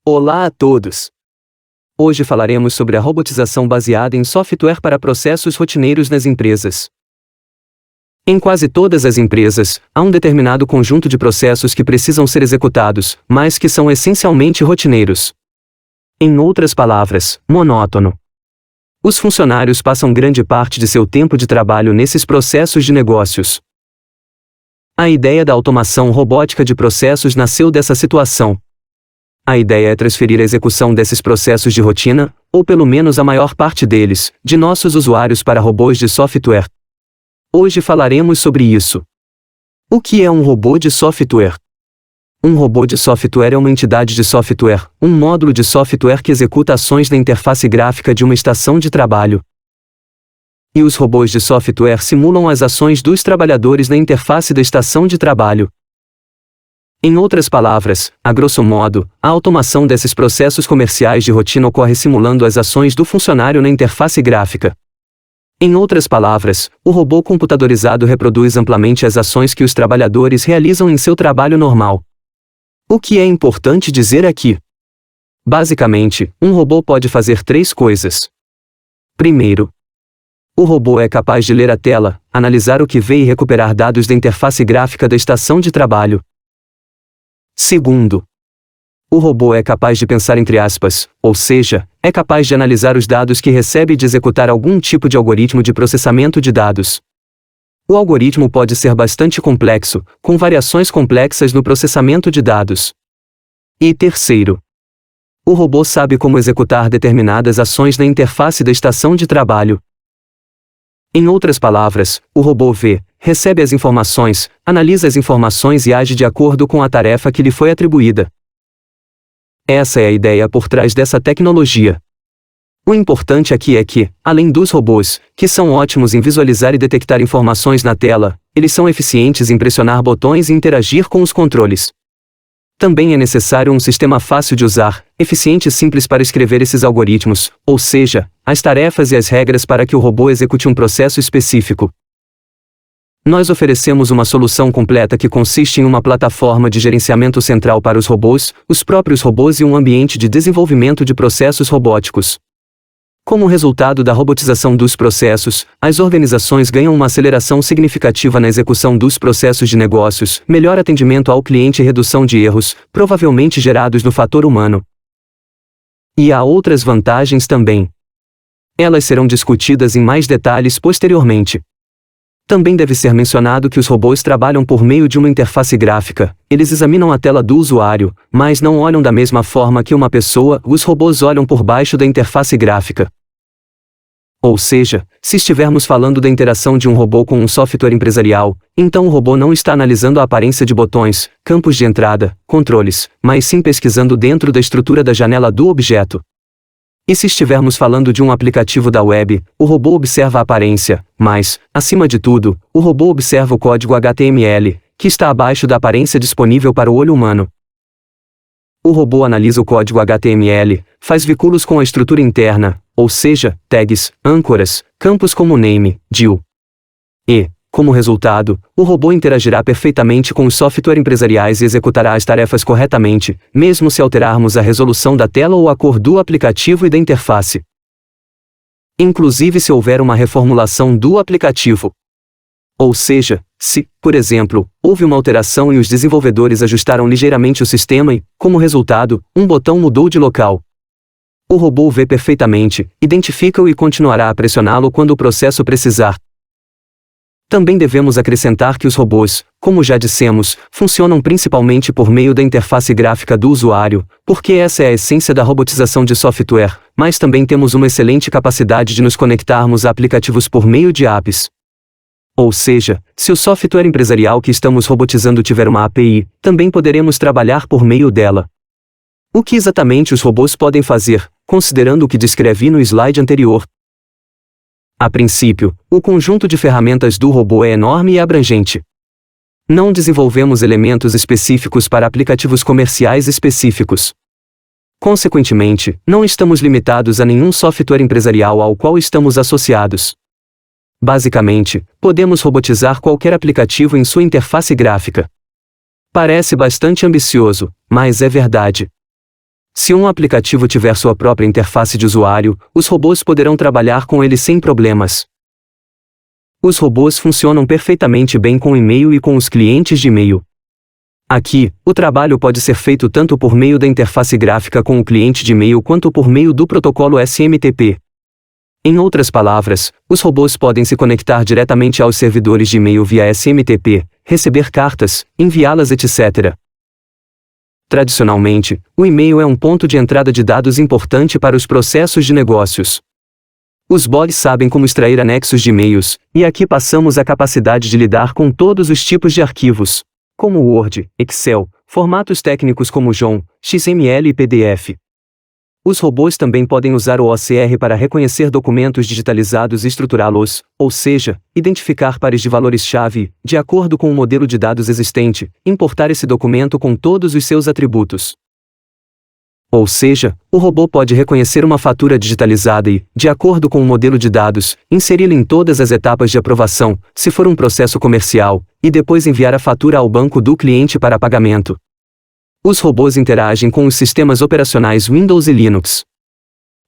Olá a todos! Hoje falaremos sobre a robotização baseada em software para processos rotineiros nas empresas. Em quase todas as empresas, há um determinado conjunto de processos que precisam ser executados, mas que são essencialmente rotineiros. Em outras palavras, monótono. Os funcionários passam grande parte de seu tempo de trabalho nesses processos de negócios. A ideia da automação robótica de processos nasceu dessa situação. A ideia é transferir a execução desses processos de rotina, ou pelo menos a maior parte deles, de nossos usuários para robôs de software. Hoje falaremos sobre isso. O que é um robô de software? Um robô de software é uma entidade de software, um módulo de software que executa ações na interface gráfica de uma estação de trabalho. E os robôs de software simulam as ações dos trabalhadores na interface da estação de trabalho. Em outras palavras, a grosso modo, a automação desses processos comerciais de rotina ocorre simulando as ações do funcionário na interface gráfica. Em outras palavras, o robô computadorizado reproduz amplamente as ações que os trabalhadores realizam em seu trabalho normal. O que é importante dizer aqui? Basicamente, um robô pode fazer três coisas. Primeiro, o robô é capaz de ler a tela, analisar o que vê e recuperar dados da interface gráfica da estação de trabalho. Segundo, o robô é capaz de pensar entre aspas, ou seja, é capaz de analisar os dados que recebe e de executar algum tipo de algoritmo de processamento de dados. O algoritmo pode ser bastante complexo, com variações complexas no processamento de dados. E terceiro, o robô sabe como executar determinadas ações na interface da estação de trabalho. Em outras palavras, o robô vê, recebe as informações, analisa as informações e age de acordo com a tarefa que lhe foi atribuída. Essa é a ideia por trás dessa tecnologia. O importante aqui é que, além dos robôs, que são ótimos em visualizar e detectar informações na tela, eles são eficientes em pressionar botões e interagir com os controles. Também é necessário um sistema fácil de usar, eficiente e simples para escrever esses algoritmos, ou seja, as tarefas e as regras para que o robô execute um processo específico. Nós oferecemos uma solução completa que consiste em uma plataforma de gerenciamento central para os robôs, os próprios robôs e um ambiente de desenvolvimento de processos robóticos. Como resultado da robotização dos processos, as organizações ganham uma aceleração significativa na execução dos processos de negócios, melhor atendimento ao cliente e redução de erros, provavelmente gerados no fator humano. E há outras vantagens também. Elas serão discutidas em mais detalhes posteriormente. Também deve ser mencionado que os robôs trabalham por meio de uma interface gráfica, eles examinam a tela do usuário, mas não olham da mesma forma que uma pessoa, os robôs olham por baixo da interface gráfica. Ou seja, se estivermos falando da interação de um robô com um software empresarial, então o robô não está analisando a aparência de botões, campos de entrada, controles, mas sim pesquisando dentro da estrutura da janela do objeto. E se estivermos falando de um aplicativo da web, o robô observa a aparência, mas, acima de tudo, o robô observa o código HTML, que está abaixo da aparência disponível para o olho humano. O robô analisa o código HTML, faz vínculos com a estrutura interna, ou seja, tags, âncoras, campos como name, dil. E, como resultado, o robô interagirá perfeitamente com os softwares empresariais e executará as tarefas corretamente, mesmo se alterarmos a resolução da tela ou a cor do aplicativo e da interface. Inclusive se houver uma reformulação do aplicativo. Ou seja, se, por exemplo, houve uma alteração e os desenvolvedores ajustaram ligeiramente o sistema e, como resultado, um botão mudou de local. O robô vê perfeitamente, identifica-o e continuará a pressioná-lo quando o processo precisar. Também devemos acrescentar que os robôs, como já dissemos, funcionam principalmente por meio da interface gráfica do usuário, porque essa é a essência da robotização de software, mas também temos uma excelente capacidade de nos conectarmos a aplicativos por meio de apps. Ou seja, se o software empresarial que estamos robotizando tiver uma API, também poderemos trabalhar por meio dela. O que exatamente os robôs podem fazer, considerando o que descrevi no slide anterior? A princípio, o conjunto de ferramentas do robô é enorme e abrangente. Não desenvolvemos elementos específicos para aplicativos comerciais específicos. Consequentemente, não estamos limitados a nenhum software empresarial ao qual estamos associados. Basicamente, podemos robotizar qualquer aplicativo em sua interface gráfica. Parece bastante ambicioso, mas é verdade. Se um aplicativo tiver sua própria interface de usuário, os robôs poderão trabalhar com ele sem problemas. Os robôs funcionam perfeitamente bem com e-mail e com os clientes de e-mail. Aqui, o trabalho pode ser feito tanto por meio da interface gráfica com o cliente de e-mail quanto por meio do protocolo SMTP. Em outras palavras, os robôs podem se conectar diretamente aos servidores de e-mail via SMTP, receber cartas, enviá-las, etc. Tradicionalmente, o e-mail é um ponto de entrada de dados importante para os processos de negócios. Os bots sabem como extrair anexos de e-mails, e aqui passamos a capacidade de lidar com todos os tipos de arquivos, como Word, Excel, formatos técnicos como JSON, XML e PDF. Os robôs também podem usar o OCR para reconhecer documentos digitalizados e estruturá-los, ou seja, identificar pares de valores-chave, de acordo com o modelo de dados existente, importar esse documento com todos os seus atributos. Ou seja, o robô pode reconhecer uma fatura digitalizada e, de acordo com o modelo de dados, inseri-la em todas as etapas de aprovação, se for um processo comercial, e depois enviar a fatura ao banco do cliente para pagamento. Os robôs interagem com os sistemas operacionais Windows e Linux.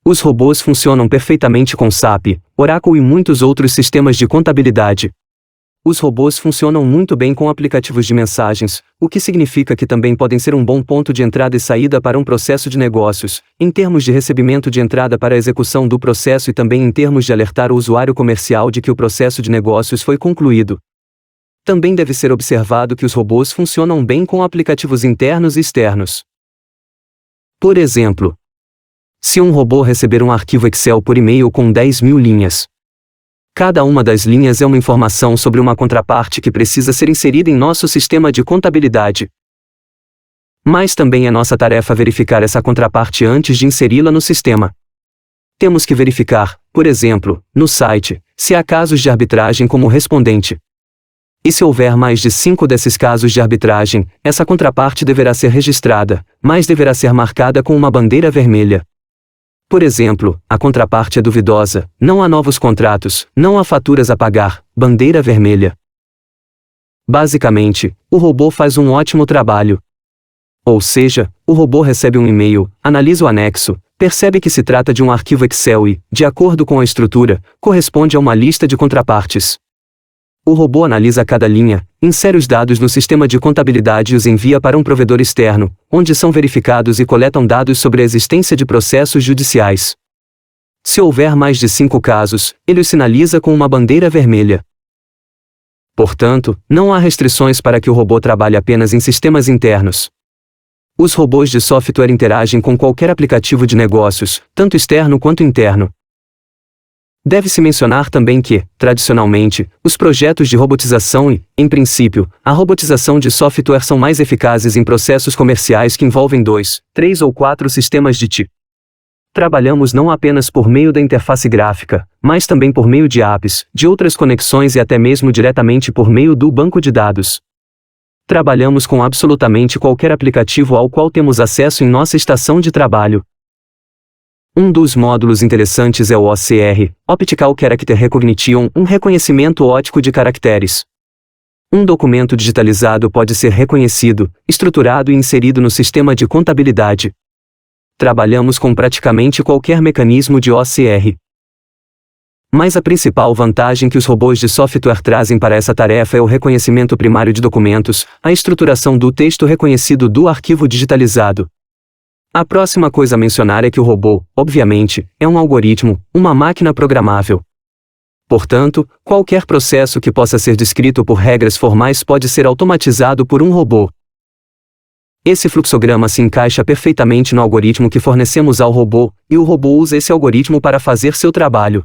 Os robôs funcionam perfeitamente com SAP, Oracle e muitos outros sistemas de contabilidade. Os robôs funcionam muito bem com aplicativos de mensagens, o que significa que também podem ser um bom ponto de entrada e saída para um processo de negócios, em termos de recebimento de entrada para a execução do processo e também em termos de alertar o usuário comercial de que o processo de negócios foi concluído. Também deve ser observado que os robôs funcionam bem com aplicativos internos e externos. Por exemplo, se um robô receber um arquivo Excel por e-mail com 10.000 linhas, cada uma das linhas é uma informação sobre uma contraparte que precisa ser inserida em nosso sistema de contabilidade. Mas também é nossa tarefa verificar essa contraparte antes de inseri-la no sistema. Temos que verificar, por exemplo, no site, se há casos de arbitragem como respondente. E se houver mais de 5 desses casos de arbitragem, essa contraparte deverá ser registrada, mas deverá ser marcada com uma bandeira vermelha. Por exemplo, a contraparte é duvidosa, não há novos contratos, não há faturas a pagar, bandeira vermelha. Basicamente, o robô faz um ótimo trabalho. Ou seja, o robô recebe um e-mail, analisa o anexo, percebe que se trata de um arquivo Excel e, de acordo com a estrutura, corresponde a uma lista de contrapartes. O robô analisa cada linha, insere os dados no sistema de contabilidade e os envia para um provedor externo, onde são verificados e coletam dados sobre a existência de processos judiciais. Se houver mais de 5 casos, ele os sinaliza com uma bandeira vermelha. Portanto, não há restrições para que o robô trabalhe apenas em sistemas internos. Os robôs de software interagem com qualquer aplicativo de negócios, tanto externo quanto interno. Deve-se mencionar também que, tradicionalmente, os projetos de robotização e, em princípio, a robotização de software são mais eficazes em processos comerciais que envolvem 2, 3 ou 4 sistemas de TI. Trabalhamos não apenas por meio da interface gráfica, mas também por meio de apps, de outras conexões e até mesmo diretamente por meio do banco de dados. Trabalhamos com absolutamente qualquer aplicativo ao qual temos acesso em nossa estação de trabalho. Um dos módulos interessantes é o OCR, Optical Character Recognition, um reconhecimento óptico de caracteres. Um documento digitalizado pode ser reconhecido, estruturado e inserido no sistema de contabilidade. Trabalhamos com praticamente qualquer mecanismo de OCR. Mas a principal vantagem que os robôs de software trazem para essa tarefa é o reconhecimento primário de documentos, a estruturação do texto reconhecido do arquivo digitalizado. A próxima coisa a mencionar é que o robô, obviamente, é um algoritmo, uma máquina programável. Portanto, qualquer processo que possa ser descrito por regras formais pode ser automatizado por um robô. Esse fluxograma se encaixa perfeitamente no algoritmo que fornecemos ao robô, e o robô usa esse algoritmo para fazer seu trabalho.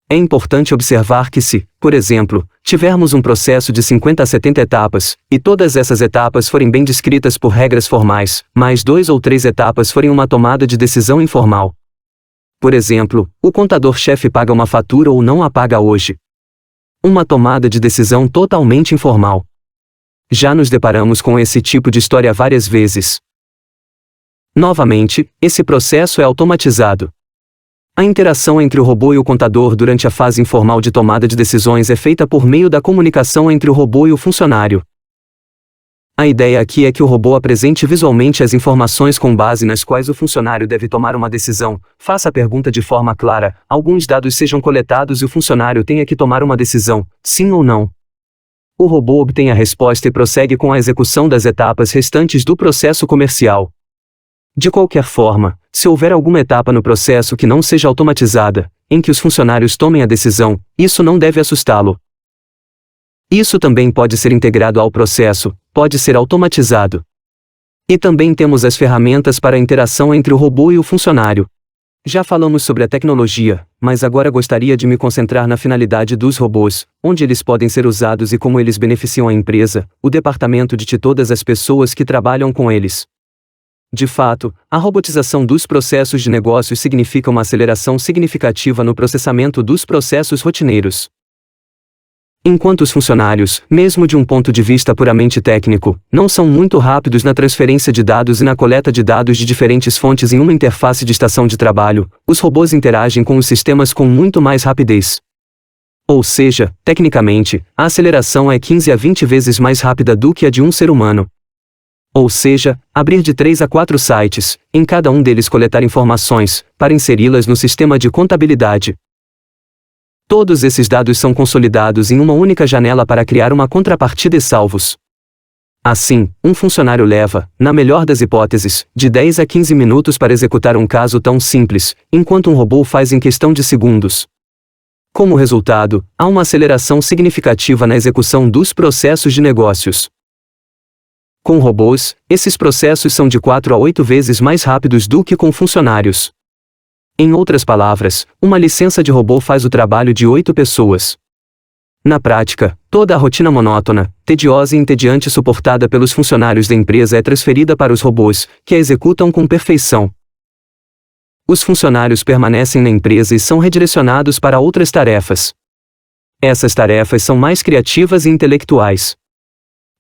É importante observar que se, por exemplo, tivermos um processo de 50 a 70 etapas, e todas essas etapas forem bem descritas por regras formais, mais 2 ou 3 etapas forem uma tomada de decisão informal. Por exemplo, o contador-chefe paga uma fatura ou não a paga hoje. Uma tomada de decisão totalmente informal. Já nos deparamos com esse tipo de história várias vezes. Novamente, esse processo é automatizado. A interação entre o robô e o contador durante a fase informal de tomada de decisões é feita por meio da comunicação entre o robô e o funcionário. A ideia aqui é que o robô apresente visualmente as informações com base nas quais o funcionário deve tomar uma decisão, faça a pergunta de forma clara, alguns dados sejam coletados e o funcionário tenha que tomar uma decisão, sim ou não. O robô obtém a resposta e prossegue com a execução das etapas restantes do processo comercial. De qualquer forma, se houver alguma etapa no processo que não seja automatizada, em que os funcionários tomem a decisão, isso não deve assustá-lo. Isso também pode ser integrado ao processo, pode ser automatizado. E também temos as ferramentas para a interação entre o robô e o funcionário. Já falamos sobre a tecnologia, mas agora gostaria de me concentrar na finalidade dos robôs, onde eles podem ser usados e como eles beneficiam a empresa, o departamento de todas as pessoas que trabalham com eles. De fato, a robotização dos processos de negócios significa uma aceleração significativa no processamento dos processos rotineiros. Enquanto os funcionários, mesmo de um ponto de vista puramente técnico, não são muito rápidos na transferência de dados e na coleta de dados de diferentes fontes em uma interface de estação de trabalho, os robôs interagem com os sistemas com muito mais rapidez. Ou seja, tecnicamente, a aceleração é 15 a 20 vezes mais rápida do que a de um ser humano. Ou seja, abrir de 3 a 4 sites, em cada um deles coletar informações, para inseri-las no sistema de contabilidade. Todos esses dados são consolidados em uma única janela para criar uma contrapartida e salvos. Assim, um funcionário leva, na melhor das hipóteses, de 10 a 15 minutos para executar um caso tão simples, enquanto um robô faz em questão de segundos. Como resultado, há uma aceleração significativa na execução dos processos de negócios. Com robôs, esses processos são de 4 a 8 vezes mais rápidos do que com funcionários. Em outras palavras, uma licença de robô faz o trabalho de 8 pessoas. Na prática, toda a rotina monótona, tediosa e entediante suportada pelos funcionários da empresa é transferida para os robôs, que a executam com perfeição. Os funcionários permanecem na empresa e são redirecionados para outras tarefas. Essas tarefas são mais criativas e intelectuais.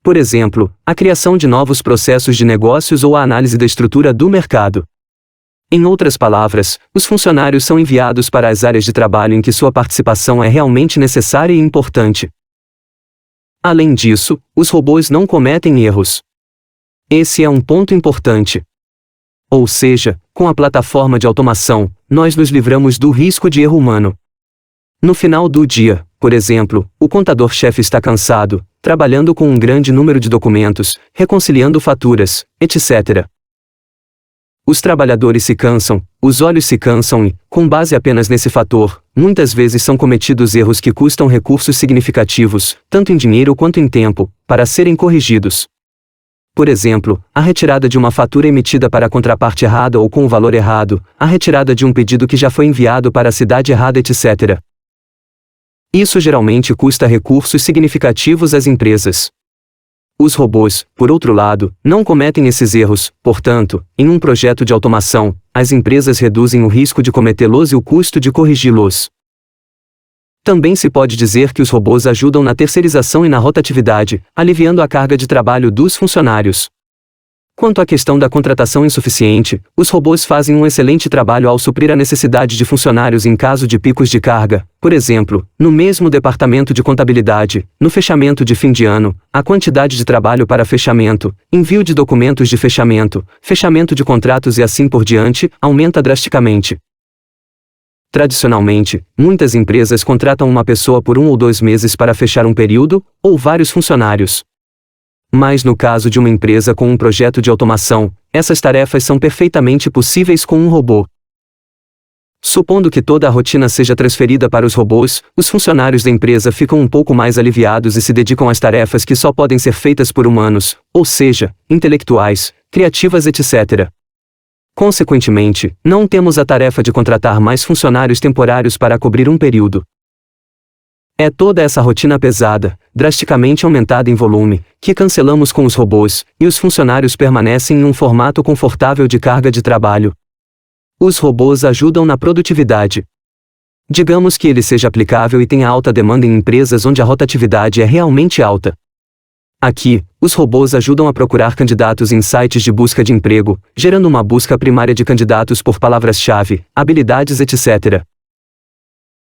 Por exemplo, a criação de novos processos de negócios ou a análise da estrutura do mercado. Em outras palavras, os funcionários são enviados para as áreas de trabalho em que sua participação é realmente necessária e importante. Além disso, os robôs não cometem erros. Esse é um ponto importante. Ou seja, com a plataforma de automação, nós nos livramos do risco de erro humano. No final do dia, por exemplo, o contador-chefe está cansado, trabalhando com um grande número de documentos, reconciliando faturas, etc. Os trabalhadores se cansam, os olhos se cansam e, com base apenas nesse fator, muitas vezes são cometidos erros que custam recursos significativos, tanto em dinheiro quanto em tempo, para serem corrigidos. Por exemplo, a retirada de uma fatura emitida para a contraparte errada ou com o valor errado, a retirada de um pedido que já foi enviado para a cidade errada, etc. Isso geralmente custa recursos significativos às empresas. Os robôs, por outro lado, não cometem esses erros, portanto, em um projeto de automação, as empresas reduzem o risco de cometê-los e o custo de corrigi-los. Também se pode dizer que os robôs ajudam na terceirização e na rotatividade, aliviando a carga de trabalho dos funcionários. Quanto à questão da contratação insuficiente, os robôs fazem um excelente trabalho ao suprir a necessidade de funcionários em caso de picos de carga, por exemplo, no mesmo departamento de contabilidade, no fechamento de fim de ano, a quantidade de trabalho para fechamento, envio de documentos de fechamento, fechamento de contratos e assim por diante, aumenta drasticamente. Tradicionalmente, muitas empresas contratam uma pessoa por 1 ou 2 meses para fechar um período, ou vários funcionários. Mas no caso de uma empresa com um projeto de automação, essas tarefas são perfeitamente possíveis com um robô. Supondo que toda a rotina seja transferida para os robôs, os funcionários da empresa ficam um pouco mais aliviados e se dedicam às tarefas que só podem ser feitas por humanos, ou seja, intelectuais, criativas, etc. Consequentemente, não temos a tarefa de contratar mais funcionários temporários para cobrir um período. É toda essa rotina pesada, drasticamente aumentada em volume, que cancelamos com os robôs, e os funcionários permanecem em um formato confortável de carga de trabalho. Os robôs ajudam na produtividade. Digamos que ele seja aplicável e tenha alta demanda em empresas onde a rotatividade é realmente alta. Aqui, os robôs ajudam a procurar candidatos em sites de busca de emprego, gerando uma busca primária de candidatos por palavras-chave, habilidades, etc.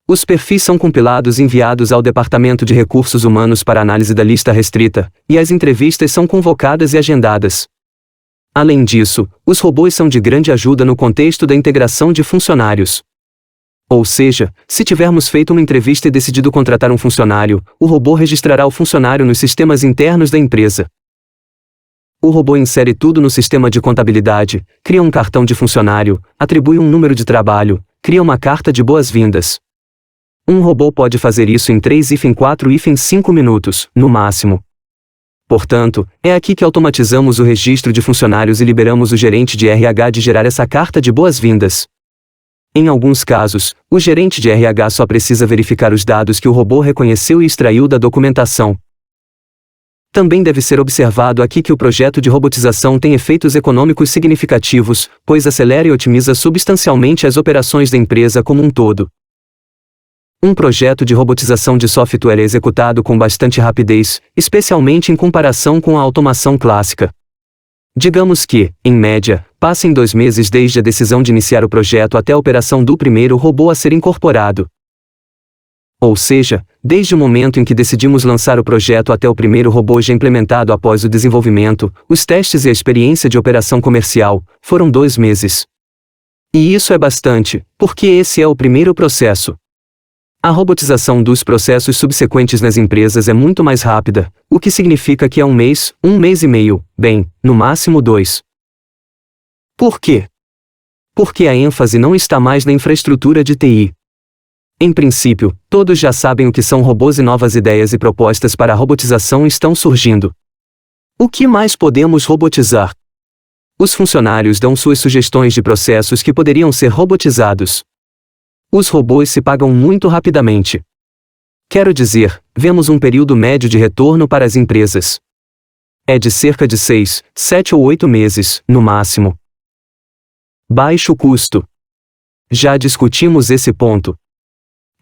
Os perfis são compilados e enviados ao Departamento de Recursos Humanos para análise da lista restrita, e as entrevistas são convocadas e agendadas. Além disso, os robôs são de grande ajuda no contexto da integração de funcionários. Ou seja, se tivermos feito uma entrevista e decidido contratar um funcionário, o robô registrará o funcionário nos sistemas internos da empresa. O robô insere tudo no sistema de contabilidade, cria um cartão de funcionário, atribui um número de trabalho, cria uma carta de boas-vindas. Um robô pode fazer isso em 4 e 5 minutos, no máximo. Portanto, é aqui que automatizamos o registro de funcionários e liberamos o gerente de RH de gerar essa carta de boas-vindas. Em alguns casos, o gerente de RH só precisa verificar os dados que o robô reconheceu e extraiu da documentação. Também deve ser observado aqui que o projeto de robotização tem efeitos econômicos significativos, pois acelera e otimiza substancialmente as operações da empresa como um todo. Um projeto de robotização de software é executado com bastante rapidez, especialmente em comparação com a automação clássica. Digamos que, em média, passem 2 meses desde a decisão de iniciar o projeto até a operação do primeiro robô a ser incorporado. Ou seja, desde o momento em que decidimos lançar o projeto até o primeiro robô já implementado após o desenvolvimento, os testes e a experiência de operação comercial, foram 2 meses. E isso é bastante, porque esse é o primeiro processo. A robotização dos processos subsequentes nas empresas é muito mais rápida, o que significa que é 1 mês, 1 mês e meio, bem, no máximo 2. Por quê? Porque a ênfase não está mais na infraestrutura de TI. Em princípio, todos já sabem o que são robôs e novas ideias e propostas para a robotização estão surgindo. O que mais podemos robotizar? Os funcionários dão suas sugestões de processos que poderiam ser robotizados. Os robôs se pagam muito rapidamente. Quero dizer, vemos um período médio de retorno para as empresas. É de cerca de 6, 7 ou 8 meses, no máximo. Baixo custo. Já discutimos esse ponto.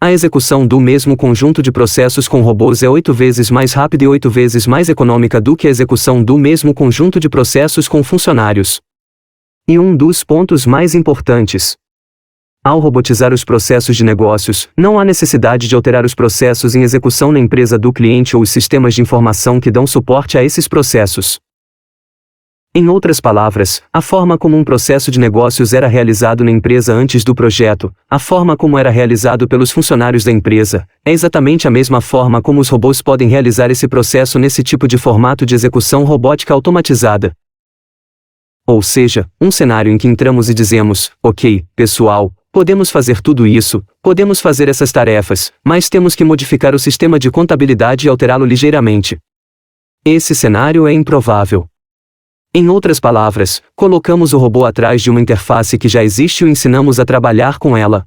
A execução do mesmo conjunto de processos com robôs é 8 vezes mais rápida e 8 vezes mais econômica do que a execução do mesmo conjunto de processos com funcionários. E um dos pontos mais importantes. Ao robotizar os processos de negócios, não há necessidade de alterar os processos em execução na empresa do cliente ou os sistemas de informação que dão suporte a esses processos. Em outras palavras, a forma como um processo de negócios era realizado na empresa antes do projeto, a forma como era realizado pelos funcionários da empresa, é exatamente a mesma forma como os robôs podem realizar esse processo nesse tipo de formato de execução robótica automatizada. Ou seja, um cenário em que entramos e dizemos, ok, pessoal, podemos fazer tudo isso, podemos fazer essas tarefas, mas temos que modificar o sistema de contabilidade e alterá-lo ligeiramente. Esse cenário é improvável. Em outras palavras, colocamos o robô atrás de uma interface que já existe e o ensinamos a trabalhar com ela.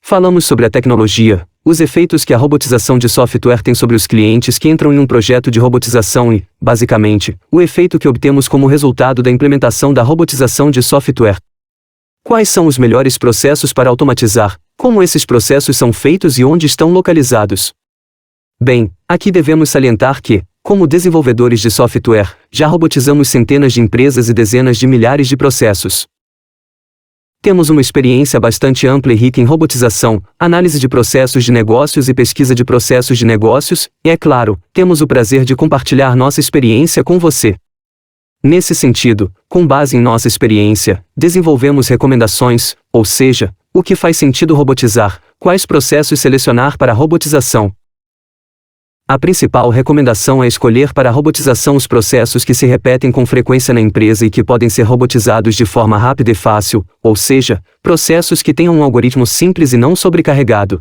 Falamos sobre a tecnologia, os efeitos que a robotização de software tem sobre os clientes que entram em um projeto de robotização e, basicamente, o efeito que obtemos como resultado da implementação da robotização de software. Quais são os melhores processos para automatizar, como esses processos são feitos e onde estão localizados? Bem, aqui devemos salientar que, como desenvolvedores de software, já robotizamos centenas de empresas e dezenas de milhares de processos. Temos uma experiência bastante ampla e rica em robotização, análise de processos de negócios e pesquisa de processos de negócios, e é claro, temos o prazer de compartilhar nossa experiência com você. Nesse sentido, com base em nossa experiência, desenvolvemos recomendações, ou seja, o que faz sentido robotizar, quais processos selecionar para a robotização. A principal recomendação é escolher para a robotização os processos que se repetem com frequência na empresa e que podem ser robotizados de forma rápida e fácil, ou seja, processos que tenham um algoritmo simples e não sobrecarregado.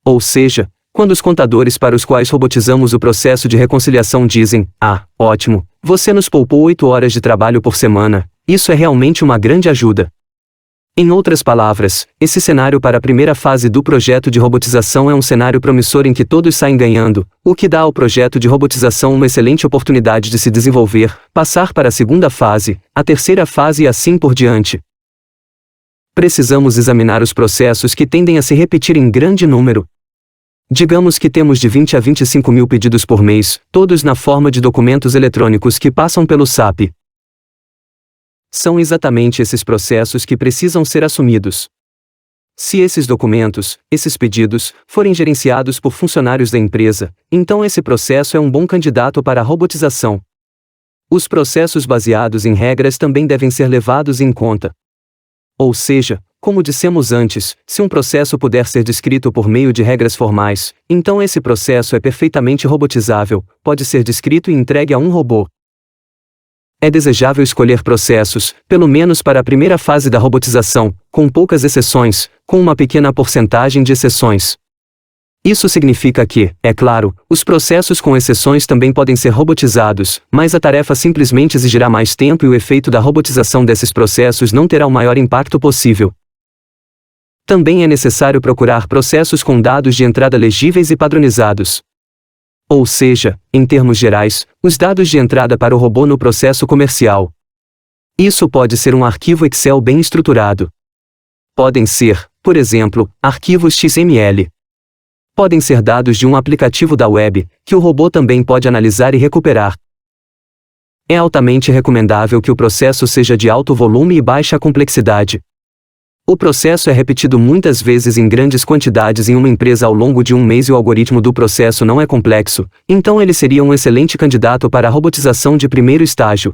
Ou seja, quando os contadores para os quais robotizamos o processo de reconciliação dizem, ótimo, você nos poupou 8 horas de trabalho por semana, isso é realmente uma grande ajuda. Em outras palavras, esse cenário para a primeira fase do projeto de robotização é um cenário promissor em que todos saem ganhando, o que dá ao projeto de robotização uma excelente oportunidade de se desenvolver, passar para a segunda fase, a terceira fase e assim por diante. Precisamos examinar os processos que tendem a se repetir em grande número. Digamos que temos de 20 a 25 mil pedidos por mês, todos na forma de documentos eletrônicos que passam pelo SAP. São exatamente esses processos que precisam ser assumidos. Se esses documentos, esses pedidos, forem gerenciados por funcionários da empresa, então esse processo é um bom candidato para a robotização. Os processos baseados em regras também devem ser levados em conta. Ou seja, como dissemos antes, se um processo puder ser descrito por meio de regras formais, então esse processo é perfeitamente robotizável, pode ser descrito e entregue a um robô. É desejável escolher processos, pelo menos para a primeira fase da robotização, com poucas exceções, com uma pequena porcentagem de exceções. Isso significa que, é claro, os processos com exceções também podem ser robotizados, mas a tarefa simplesmente exigirá mais tempo e o efeito da robotização desses processos não terá o maior impacto possível. Também é necessário procurar processos com dados de entrada legíveis e padronizados. Ou seja, em termos gerais, os dados de entrada para o robô no processo comercial. Isso pode ser um arquivo Excel bem estruturado. Podem ser, por exemplo, arquivos XML. Podem ser dados de um aplicativo da web, que o robô também pode analisar e recuperar. É altamente recomendável que o processo seja de alto volume e baixa complexidade. O processo é repetido muitas vezes em grandes quantidades em uma empresa ao longo de um mês e o algoritmo do processo não é complexo, então ele seria um excelente candidato para a robotização de primeiro estágio.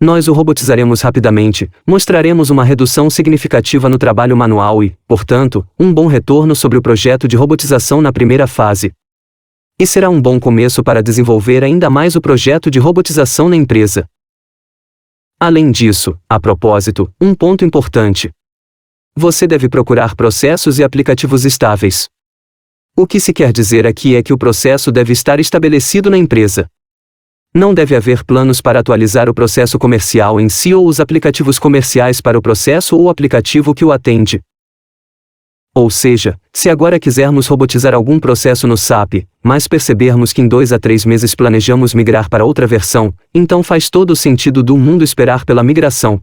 Nós o robotizaremos rapidamente, mostraremos uma redução significativa no trabalho manual e, portanto, um bom retorno sobre o projeto de robotização na primeira fase. E será um bom começo para desenvolver ainda mais o projeto de robotização na empresa. Além disso, a propósito, um ponto importante. Você deve procurar processos e aplicativos estáveis. O que se quer dizer aqui é que o processo deve estar estabelecido na empresa. Não deve haver planos para atualizar o processo comercial em si ou os aplicativos comerciais para o processo ou aplicativo que o atende. Ou seja, se agora quisermos robotizar algum processo no SAP, mas percebermos que em 2 a 3 meses planejamos migrar para outra versão, então faz todo o sentido do mundo esperar pela migração.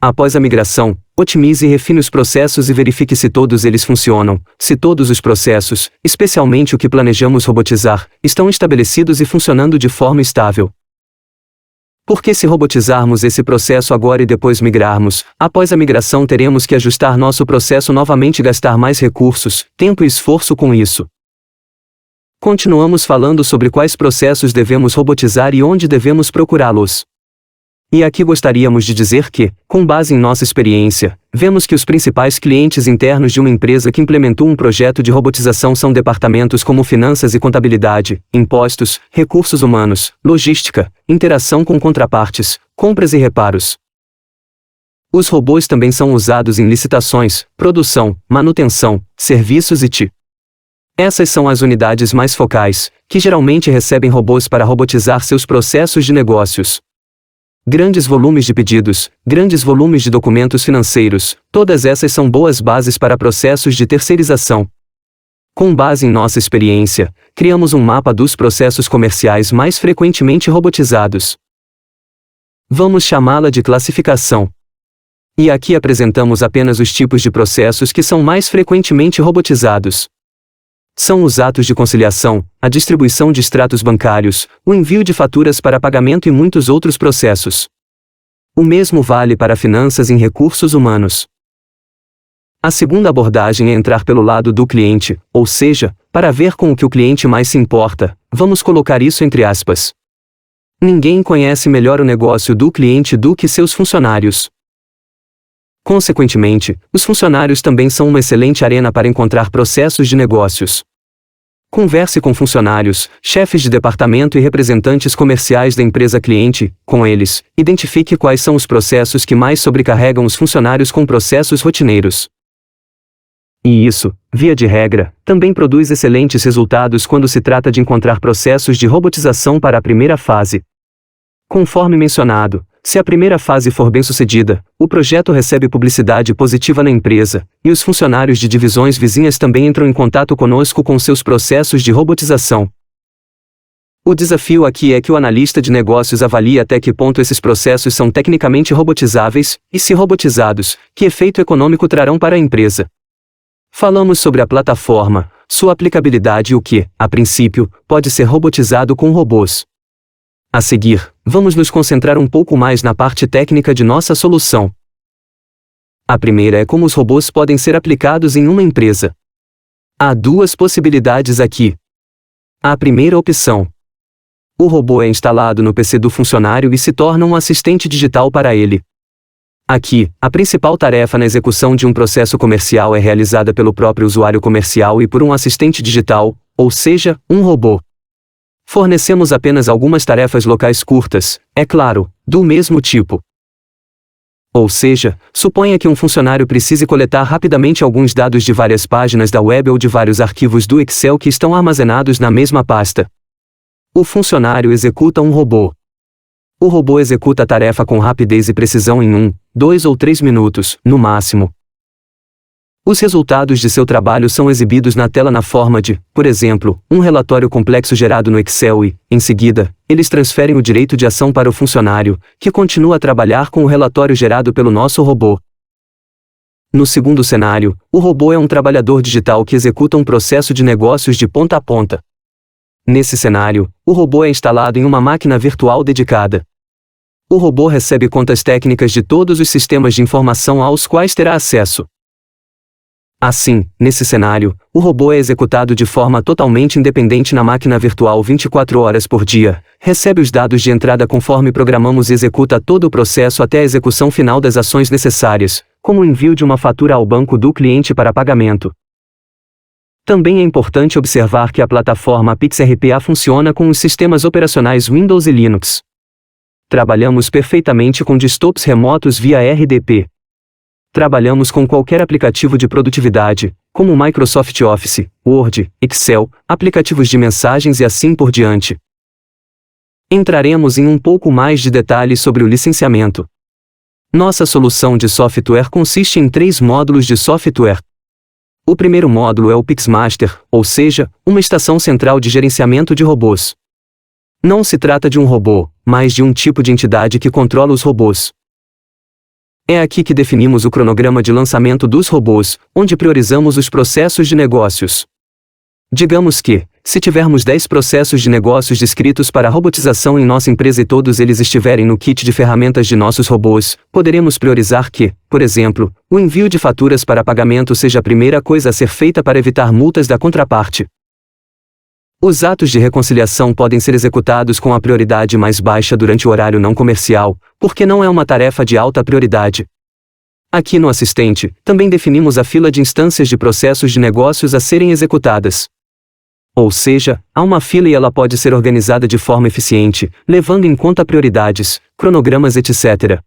Após a migração, otimize e refine os processos e verifique se todos eles funcionam, se todos os processos, especialmente o que planejamos robotizar, estão estabelecidos e funcionando de forma estável. Porque se robotizarmos esse processo agora e depois migrarmos, após a migração teremos que ajustar nosso processo novamente e gastar mais recursos, tempo e esforço com isso. Continuamos falando sobre quais processos devemos robotizar e onde devemos procurá-los. E aqui gostaríamos de dizer que, com base em nossa experiência, vemos que os principais clientes internos de uma empresa que implementou um projeto de robotização são departamentos como finanças e contabilidade, impostos, recursos humanos, logística, interação com contrapartes, compras e reparos. Os robôs também são usados em licitações, produção, manutenção, serviços e TI. Essas são as unidades mais focais, que geralmente recebem robôs para robotizar seus processos de negócios. Grandes volumes de pedidos, grandes volumes de documentos financeiros, todas essas são boas bases para processos de terceirização. Com base em nossa experiência, criamos um mapa dos processos comerciais mais frequentemente robotizados. Vamos chamá-la de classificação. E aqui apresentamos apenas os tipos de processos que são mais frequentemente robotizados. São os atos de conciliação, a distribuição de extratos bancários, o envio de faturas para pagamento e muitos outros processos. O mesmo vale para finanças e recursos humanos. A segunda abordagem é entrar pelo lado do cliente, ou seja, para ver com o que o cliente mais se importa, vamos colocar isso entre aspas. Ninguém conhece melhor o negócio do cliente do que seus funcionários. Consequentemente, os funcionários também são uma excelente arena para encontrar processos de negócios. Converse com funcionários, chefes de departamento e representantes comerciais da empresa cliente, com eles, identifique quais são os processos que mais sobrecarregam os funcionários com processos rotineiros. E isso, via de regra, também produz excelentes resultados quando se trata de encontrar processos de robotização para a primeira fase. Conforme mencionado, se a primeira fase for bem-sucedida, o projeto recebe publicidade positiva na empresa, e os funcionários de divisões vizinhas também entram em contato conosco com seus processos de robotização. O desafio aqui é que o analista de negócios avalie até que ponto esses processos são tecnicamente robotizáveis, e se robotizados, que efeito econômico trarão para a empresa. Falamos sobre a plataforma, sua aplicabilidade e o que, a princípio, pode ser robotizado com robôs. A seguir, vamos nos concentrar um pouco mais na parte técnica de nossa solução. A primeira é como os robôs podem ser aplicados em uma empresa. Há duas possibilidades aqui. A primeira opção. O robô é instalado no PC do funcionário e se torna um assistente digital para ele. Aqui, a principal tarefa na execução de um processo comercial é realizada pelo próprio usuário comercial e por um assistente digital, ou seja, um robô. Fornecemos apenas algumas tarefas locais curtas, é claro, do mesmo tipo. Ou seja, suponha que um funcionário precise coletar rapidamente alguns dados de várias páginas da web ou de vários arquivos do Excel que estão armazenados na mesma pasta. O funcionário executa um robô. O robô executa a tarefa com rapidez e precisão em 1, 2 ou 3 minutos, no máximo. Os resultados de seu trabalho são exibidos na tela na forma de, por exemplo, um relatório complexo gerado no Excel e, em seguida, eles transferem o direito de ação para o funcionário, que continua a trabalhar com o relatório gerado pelo nosso robô. No segundo cenário, o robô é um trabalhador digital que executa um processo de negócios de ponta a ponta. Nesse cenário, o robô é instalado em uma máquina virtual dedicada. O robô recebe contas técnicas de todos os sistemas de informação aos quais terá acesso. Assim, nesse cenário, o robô é executado de forma totalmente independente na máquina virtual 24 horas por dia, recebe os dados de entrada conforme programamos e executa todo o processo até a execução final das ações necessárias, como o envio de uma fatura ao banco do cliente para pagamento. Também é importante observar que a plataforma PixRPA funciona com os sistemas operacionais Windows e Linux. Trabalhamos perfeitamente com desktops remotos via RDP. Trabalhamos com qualquer aplicativo de produtividade, como Microsoft Office, Word, Excel, aplicativos de mensagens e assim por diante. Entraremos em um pouco mais de detalhes sobre o licenciamento. Nossa solução de software consiste em 3 módulos de software. O primeiro módulo é o Pixmaster, ou seja, uma estação central de gerenciamento de robôs. Não se trata de um robô, mas de um tipo de entidade que controla os robôs. É aqui que definimos o cronograma de lançamento dos robôs, onde priorizamos os processos de negócios. Digamos que, se tivermos 10 processos de negócios descritos para robotização em nossa empresa e todos eles estiverem no kit de ferramentas de nossos robôs, poderemos priorizar que, por exemplo, o envio de faturas para pagamento seja a primeira coisa a ser feita para evitar multas da contraparte. Os atos de reconciliação podem ser executados com a prioridade mais baixa durante o horário não comercial, porque não é uma tarefa de alta prioridade. Aqui no assistente, também definimos a fila de instâncias de processos de negócios a serem executadas. Ou seja, há uma fila e ela pode ser organizada de forma eficiente, levando em conta prioridades, cronogramas etc.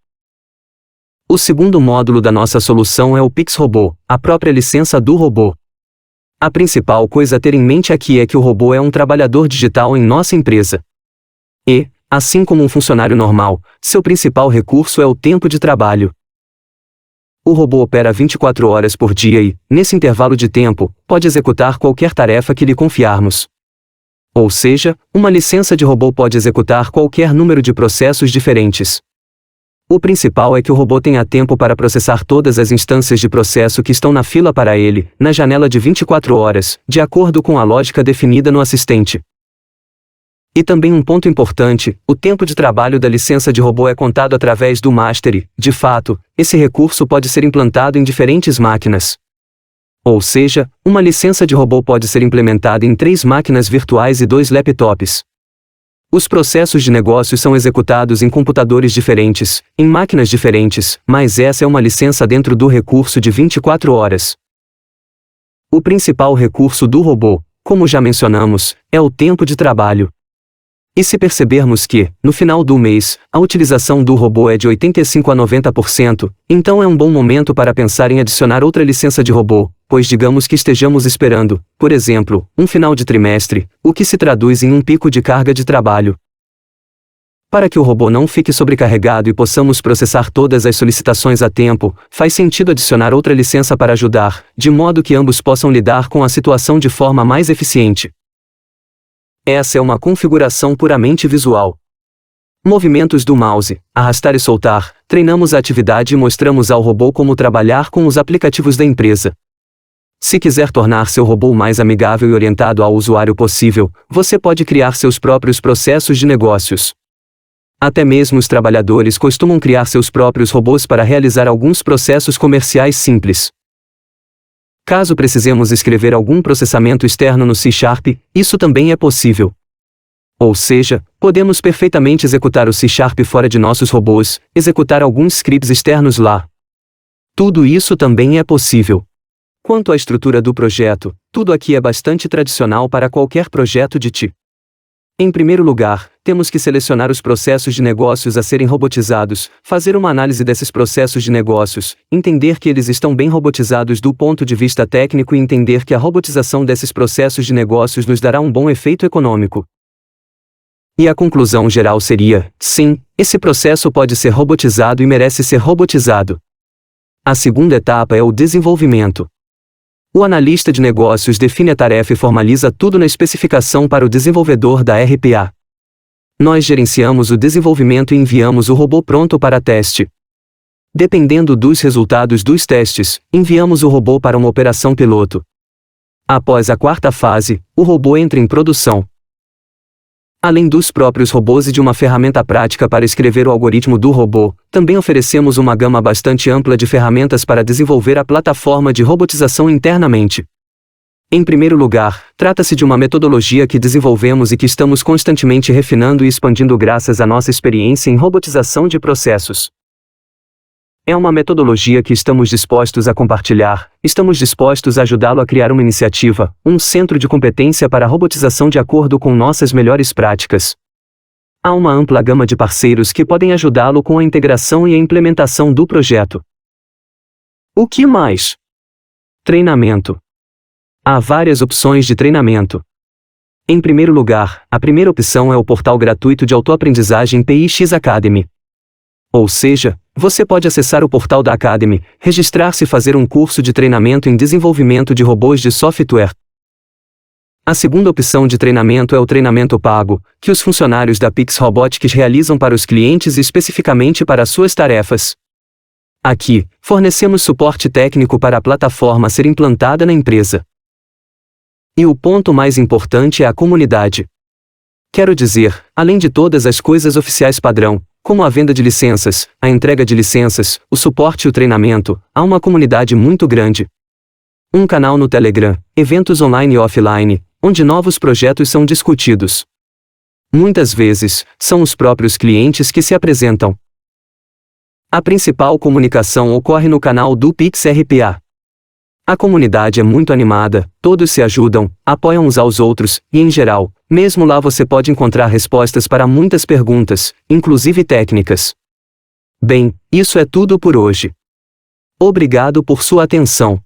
O segundo módulo da nossa solução é o PixRobô, a própria licença do robô. A principal coisa a ter em mente aqui é que o robô é um trabalhador digital em nossa empresa. E, assim como um funcionário normal, seu principal recurso é o tempo de trabalho. O robô opera 24 horas por dia e, nesse intervalo de tempo, pode executar qualquer tarefa que lhe confiarmos. Ou seja, uma licença de robô pode executar qualquer número de processos diferentes. O principal é que o robô tenha tempo para processar todas as instâncias de processo que estão na fila para ele, na janela de 24 horas, de acordo com a lógica definida no assistente. E também um ponto importante, o tempo de trabalho da licença de robô é contado através do master e, de fato, esse recurso pode ser implantado em diferentes máquinas. Ou seja, uma licença de robô pode ser implementada em 3 máquinas virtuais e 2 laptops. Os processos de negócio são executados em computadores diferentes, em máquinas diferentes, mas essa é uma licença dentro do recurso de 24 horas. O principal recurso do robô, como já mencionamos, é o tempo de trabalho. E se percebermos que, no final do mês, a utilização do robô é de 85 a 90%, então é um bom momento para pensar em adicionar outra licença de robô, pois digamos que estejamos esperando, por exemplo, um final de trimestre, o que se traduz em um pico de carga de trabalho. Para que o robô não fique sobrecarregado e possamos processar todas as solicitações a tempo, faz sentido adicionar outra licença para ajudar, de modo que ambos possam lidar com a situação de forma mais eficiente. Essa é uma configuração puramente visual. Movimentos do mouse, arrastar e soltar, treinamos a atividade e mostramos ao robô como trabalhar com os aplicativos da empresa. Se quiser tornar seu robô o mais amigável e orientado ao usuário possível, você pode criar seus próprios processos de negócios. Até mesmo os trabalhadores costumam criar seus próprios robôs para realizar alguns processos comerciais simples. Caso precisemos escrever algum processamento externo no C#, isso também é possível. Ou seja, podemos perfeitamente executar o C# fora de nossos robôs, executar alguns scripts externos lá. Tudo isso também é possível. Quanto à estrutura do projeto, tudo aqui é bastante tradicional para qualquer projeto de TI. Em primeiro lugar, temos que selecionar os processos de negócios a serem robotizados, fazer uma análise desses processos de negócios, entender que eles estão bem robotizados do ponto de vista técnico e entender que a robotização desses processos de negócios nos dará um bom efeito econômico. E a conclusão geral seria: sim, esse processo pode ser robotizado e merece ser robotizado. A segunda etapa é o desenvolvimento. O analista de negócios define a tarefa e formaliza tudo na especificação para o desenvolvedor da RPA. Nós gerenciamos o desenvolvimento e enviamos o robô pronto para teste. Dependendo dos resultados dos testes, enviamos o robô para uma operação piloto. Após a quarta fase, o robô entra em produção. Além dos próprios robôs e de uma ferramenta prática para escrever o algoritmo do robô, também oferecemos uma gama bastante ampla de ferramentas para desenvolver a plataforma de robotização internamente. Em primeiro lugar, trata-se de uma metodologia que desenvolvemos e que estamos constantemente refinando e expandindo graças à nossa experiência em robotização de processos. É uma metodologia que estamos dispostos a compartilhar, estamos dispostos a ajudá-lo a criar uma iniciativa, um centro de competência para a robotização de acordo com nossas melhores práticas. Há uma ampla gama de parceiros que podem ajudá-lo com a integração e a implementação do projeto. O que mais? Treinamento. Há várias opções de treinamento. Em primeiro lugar, a primeira opção é o portal gratuito de autoaprendizagem PX Academy. Ou seja, você pode acessar o portal da Academy, registrar-se e fazer um curso de treinamento em desenvolvimento de robôs de software. A segunda opção de treinamento é o treinamento pago, que os funcionários da Pix Robotics realizam para os clientes e especificamente para suas tarefas. Aqui, fornecemos suporte técnico para a plataforma ser implantada na empresa. E o ponto mais importante é a comunidade. Quero dizer, além de todas as coisas oficiais padrão, como a venda de licenças, a entrega de licenças, o suporte e o treinamento, há uma comunidade muito grande. Um canal no Telegram, eventos online e offline, onde novos projetos são discutidos. Muitas vezes, são os próprios clientes que se apresentam. A principal comunicação ocorre no canal do Pix RPA. A comunidade é muito animada, todos se ajudam, apoiam uns aos outros, e em geral, mesmo lá você pode encontrar respostas para muitas perguntas, inclusive técnicas. Bem, isso é tudo por hoje. Obrigado por sua atenção.